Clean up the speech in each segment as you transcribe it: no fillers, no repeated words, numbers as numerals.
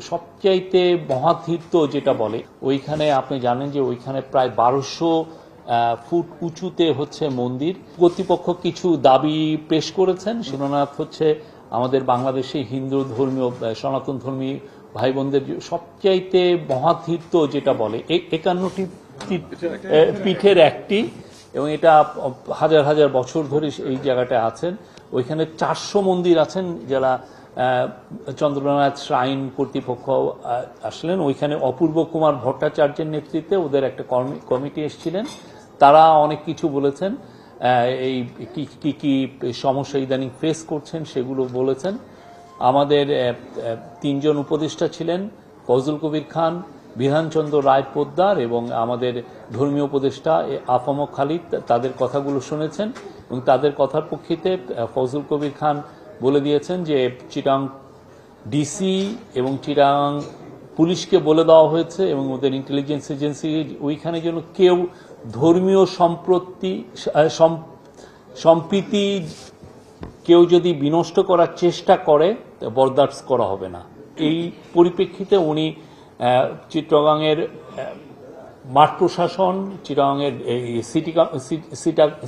সবচাইতে মহাতীর্থ যেটা বলে ওইখানে আপনি জানেন যে ওইখানে প্রায় 1200 ফুট উঁচুতে হচ্ছে মন্দির। কর্তৃপক্ষ কিছু দাবি পেশ করেছেন। শিরোনাথ হচ্ছে আমাদের বাংলাদেশে হিন্দু ধর্মীয় সনাতন ধর্মী ভাই বোনদের সবচাইতে মহাতীর্থ যেটা বলে 51টি পীঠের একটি, এবং এটা হাজার হাজার বছর ধরে এই জায়গাটা আছেন। ওইখানে 400 মন্দির আছেন যারা চন্দ্রনাথ শ্রাইন কর্তৃপক্ষ আসলেন। ওইখানে অপূর্ব কুমার ভট্টাচার্যের নেতৃত্বে ওদের একটা কমিটি এসেছিলেন। তারা অনেক কিছু বলেছেন, এই কি কি সমস্যা ইদানিং ফেস করছেন সেগুলো বলেছেন। আমাদের 3 জন উপদেষ্টা ছিলেন, ফজল কবির খান, বিধানচন্দ্র রায় পোদ্দার এবং আমাদের ধর্মীয় উপদেষ্টা আফম খালিদ তাদের কথাগুলো শুনেছেন, এবং তাদের কথার প্রেক্ষিতে ফজল কবির খান বলে দিয়েছেন যে চিটাং ডিসি এবং চিটাং পুলিশকে বলে দেওয়া হয়েছে এবং ওদের ইন্টেলিজেন্স এজেন্সি ওইখানে যেন কেউ ধর্মীয় সম্প্রীতি কেউ যদি বিনষ্ট করার চেষ্টা করে বরদাস্ত করা হবে না। এই পরিপ্রেক্ষিতে উনি চিট্টগাংয়ের মাঠ প্রশাসন, চিট্টগাংয়ের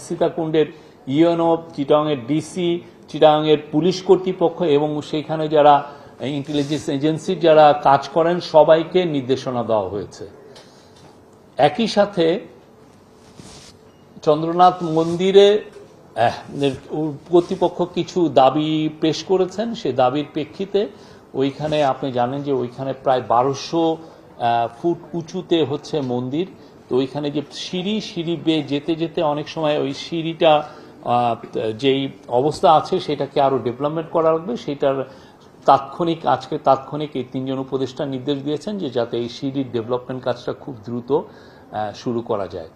সীতাকুণ্ডের ইউএনও, চিট্টগাংয়ের ডিসি, চিট্টগাংয়ের পুলিশ কর্তৃপক্ষ এবং সেখানে যারা ইন্টেলিজেন্স এজেন্সির যারা কাজ করেন সবাইকে নির্দেশনা দেওয়া হয়েছে। একই সাথে চন্দ্রনাথ মন্দিরে কর্তৃপক্ষ কিছু দাবি পেশ করেছেন। সে দাবির প্রেক্ষিতে ওইখানে আপনি জানেন যে ওইখানে প্রায় 1200 ফুট উঁচুতে হচ্ছে মন্দির। তো ওইখানে যে সিঁড়ি বেয়ে যেতে যেতে অনেক সময় ওই সিঁড়িটা যেই অবস্থা আছে সেটাকে আরো ডেভেলপমেন্ট করা লাগবে। সেটার আজকে তাৎক্ষণিক এই 3 জন উপদেষ্টা নির্দেশ দিয়েছেন যে যাতে এই সিঁড়ির ডেভেলপমেন্ট কাজটা খুব দ্রুত শুরু করা যায়।